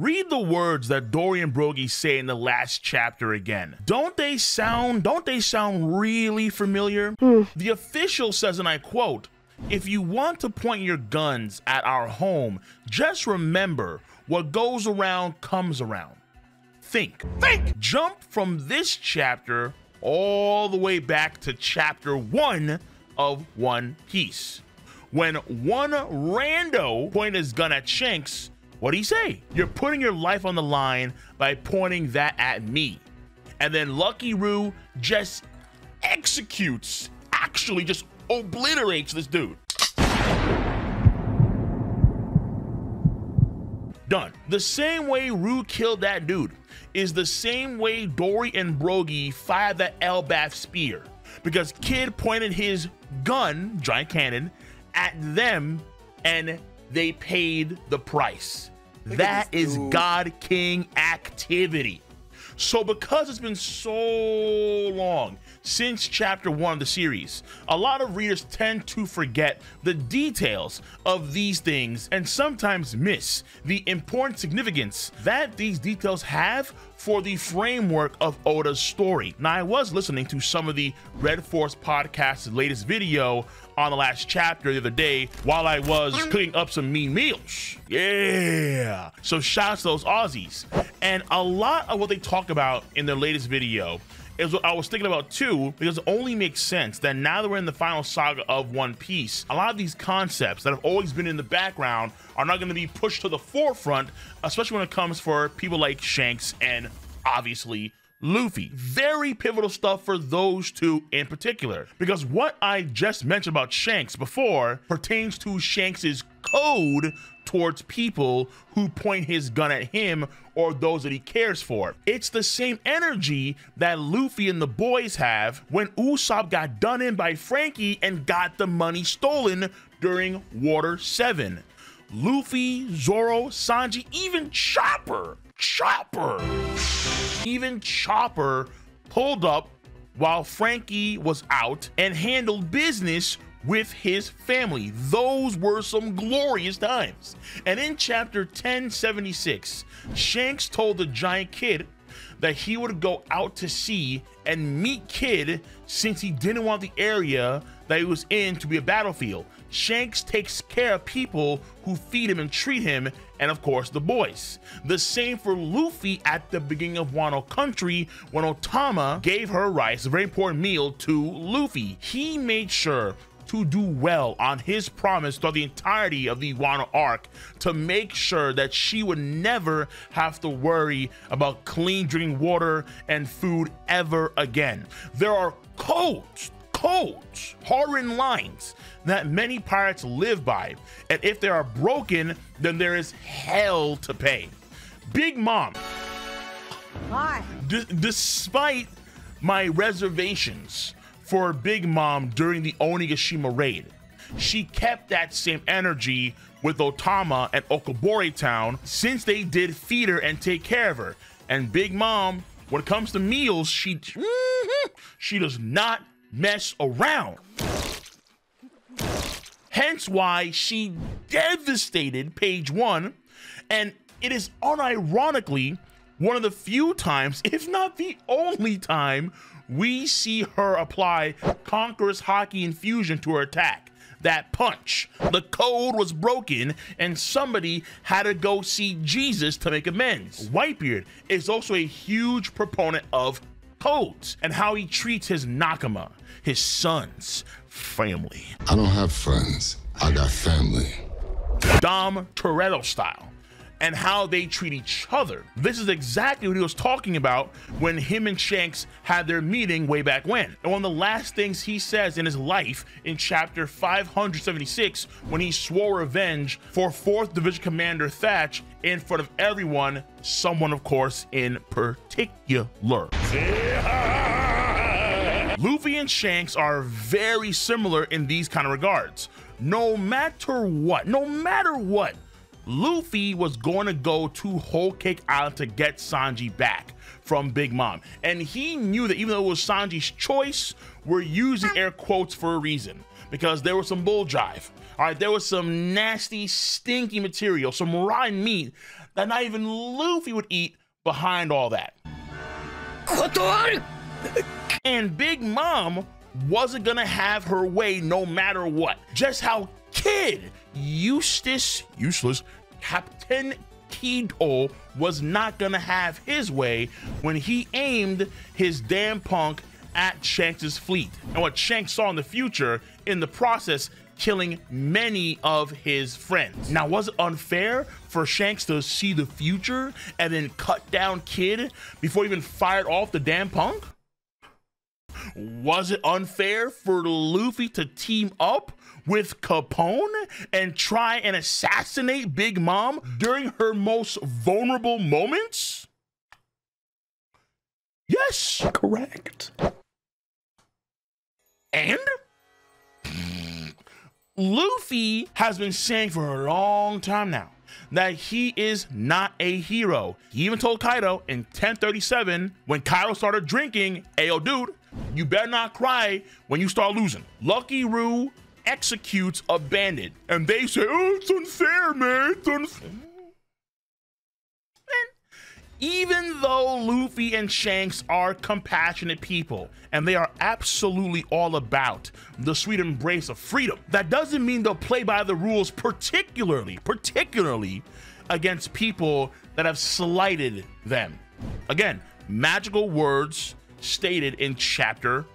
Read the words that Dory and Brogy say in the last chapter again. Don't they sound really familiar? The official says, and I quote, "If you want to point your guns at our home, just remember what goes around comes around. Think. Jump from this chapter all the way back to chapter 1 of One Piece. When one rando pointed his gun at Shanks, what'd he say? You're putting your life on the line by pointing that at me." And then Lucky Roo just executes, actually just obliterates this dude. Done. The same way Roo killed that dude is the same way Dory and Brogy fired that Elbaf spear, because Kid pointed his gun, giant cannon, at them and they paid the price. That is God King activity. So because it's been so long since chapter 1 of the series, a lot of readers tend to forget the details of these things and sometimes miss the important significance that these details have for the framework of Oda's story. Now, I was listening to some of the Red Force podcast's latest video on the last chapter the other day while I was cooking up some mean meals. Yeah. So shouts to those Aussies. And a lot of what they talk about in their latest video is what I was thinking about too, because it only makes sense that now that we're in the final saga of One Piece, a lot of these concepts that have always been in the background are not going to be pushed to the forefront, especially when it comes for people like Shanks and obviously Luffy. Very pivotal stuff for those two in particular, because what I just mentioned about Shanks before pertains to Shanks's code towards people who point his gun at him or those that he cares for. It's the same energy that Luffy and the boys have when Usopp got done in by Frankie and got the money stolen during Water 7. Luffy, Zoro, Sanji, even Chopper pulled up while Frankie was out and handled business with his family. Those were some glorious times. And in chapter 1076, Shanks told the giant Kid that he would go out to sea and meet Kid since he didn't want the area that he was in to be a battlefield. Shanks takes care of people who feed him and treat him, and of course the boys. The same for Luffy at the beginning of Wano Country when Otama gave her rice, a very important meal, to Luffy. He made sure to do well on his promise throughout the entirety of the Wano arc to make sure that she would never have to worry about clean drinking water and food ever again. There are codes, hard-written lines that many pirates live by, and if they are broken, then there is hell to pay. Big Mom, despite my reservations for Big Mom during the Onigashima raid, she kept that same energy with Otama and Okobore Town since they did feed her and take care of her. And Big Mom, when it comes to meals, she does not mess around. Hence why she devastated Page 1, and it is unironically one of the few times, if not the only time, we see her apply Conqueror's Haki Infusion to her attack. That punch. The code was broken and somebody had to go see Jesus to make amends. Whitebeard is also a huge proponent of codes and how he treats his Nakama, his sons, family. I don't have friends, I got family. Dom Toretto style, and how they treat each other. This is exactly what he was talking about when him and Shanks had their meeting way back when. And one of the last things he says in his life in chapter 576, when he swore revenge for 4th Division Commander Thatch in front of everyone, someone of course in particular. Luffy and Shanks are very similar in these kind of regards. No matter what, Luffy was going to go to Whole Cake Island to get Sanji back from Big Mom. And he knew that even though it was Sanji's choice, we're using air quotes for a reason, because there was some bull jive. All right, there was some nasty, stinky material, some rotten meat that not even Luffy would eat behind all that. And Big Mom wasn't gonna have her way no matter what. Just how Kid useless Captain Kido was not gonna have his way when he aimed his damn punk at Shanks' fleet, and what Shanks saw in the future, in the process killing many of his friends. Now, was it unfair for Shanks to see the future and then cut down Kid before he even fired off the damn punk? Was it unfair for Luffy to team up with Capone and try and assassinate Big Mom during her most vulnerable moments? Yes, correct. And Luffy has been saying for a long time now that he is not a hero. He even told Kaido in 1037 when Kaido started drinking, "Ayo, dude, you better not cry when you start losing." Lucky Roo executes a bandit, and they say, "Oh, it's unfair, man. It's unfair." Even though Luffy and Shanks are compassionate people, and they are absolutely all about the sweet embrace of freedom, that doesn't mean they'll play by the rules, particularly against people that have slighted them. Again, magical words stated in chapter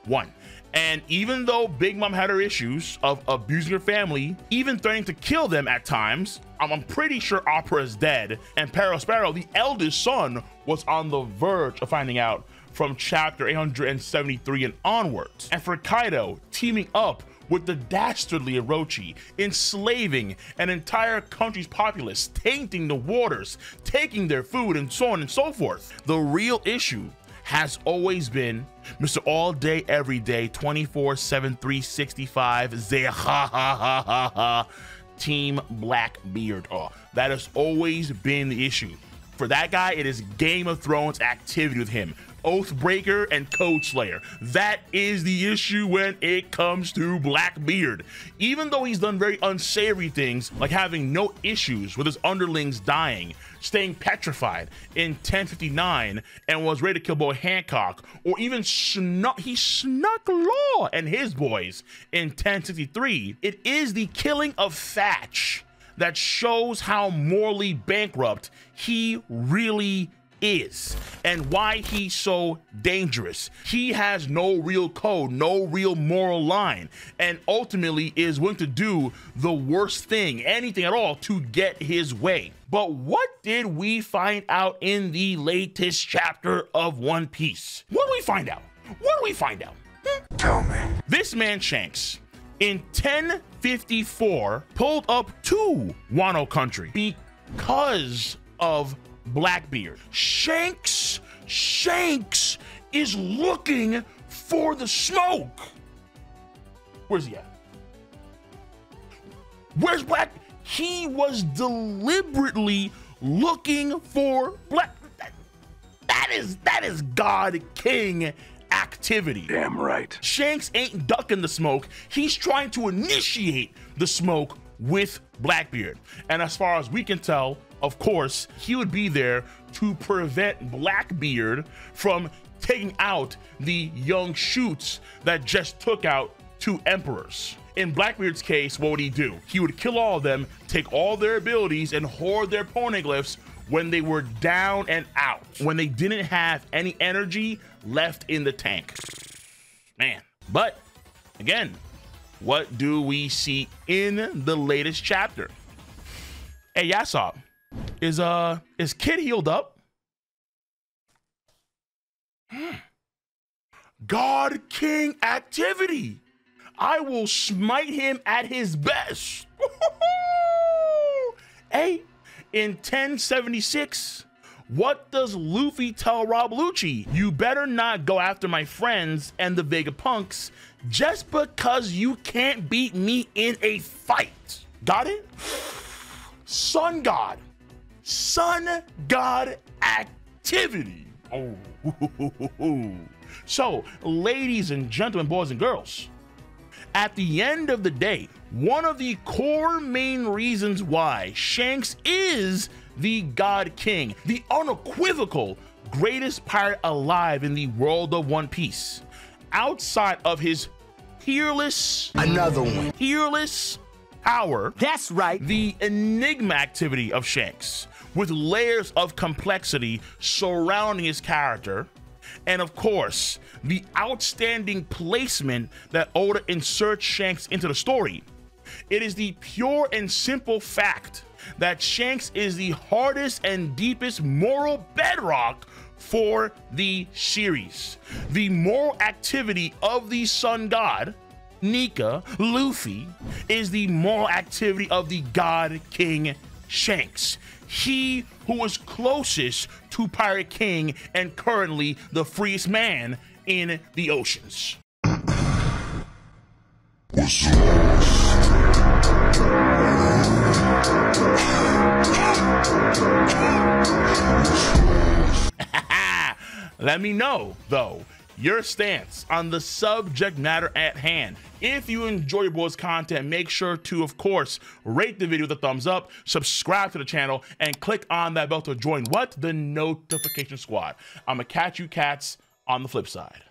1. And even though Big Mom had her issues of abusing her family, even threatening to kill them at times, I'm pretty sure Opera is dead, and Sparrow, the eldest son, was on the verge of finding out from chapter 873 and onwards. And for Kaido teaming up with the dastardly Orochi, enslaving an entire country's populace, tainting the waters, taking their food, and so on and so forth, the real issue has always been Mr. All Day, Every Day, 24/7, 365, Team Blackbeard. Oh, that has always been the issue. For that guy, it is Game of Thrones activity with him. Oathbreaker and Code Slayer. That is the issue when it comes to Blackbeard. Even though he's done very unsavory things, like having no issues with his underlings dying, staying petrified in 1059, and was ready to kill Boy Hancock, or even he snuck Law and his boys in 1063, it is the killing of Thatch that shows how morally bankrupt he really is and why he's so dangerous. He has no real code, no real moral line, and ultimately is willing to do the worst thing, anything at all, to get his way. But what did we find out in the latest chapter of One Piece? What did we find out? Tell me. This man Shanks in 1054 pulled up to Wano country because of Blackbeard. Shanks is looking for the smoke. Where's he at? Where's Black? He was deliberately looking for Black. That is God King activity. Damn right. Shanks ain't ducking the smoke. He's trying to initiate the smoke with Blackbeard. And as far as we can tell, of course, he would be there to prevent Blackbeard from taking out the young shoots that just took out 2 emperors. In Blackbeard's case, what would he do? He would kill all of them, take all their abilities, and hoard their poneglyphs when they were down and out, when they didn't have any energy left in the tank. Man. But again, what do we see in the latest chapter? Hey, Yasop, is Kid healed up? God King activity. I will smite him at his best. Hey, in 1076, what does Luffy tell Rob Lucci? You better not go after my friends and the Vegapunks just because you can't beat me in a fight. Got it? Sun God activity. Oh. So, ladies and gentlemen, boys and girls, at the end of the day, one of the core main reasons why Shanks is the God King, the unequivocal greatest pirate alive in the world of One Piece. Outside of his peerless power, That's right. the enigma activity of Shanks, with layers of complexity surrounding his character, and of course, the outstanding placement that Oda inserts Shanks into the story. It is the pure and simple fact that Shanks is the hardest and deepest moral bedrock for the series. The moral activity of the sun god, Nika, Luffy, is the moral activity of the God King Shanks. He who is closest to Pirate King and currently the freest man in the oceans. Let me know, though, your stance on the subject matter at hand. If you enjoy your boys' content, make sure to, of course, rate the video with a thumbs up, subscribe to the channel, and click on that bell to join what? The notification squad. I'm gonna catch you cats on the flip side.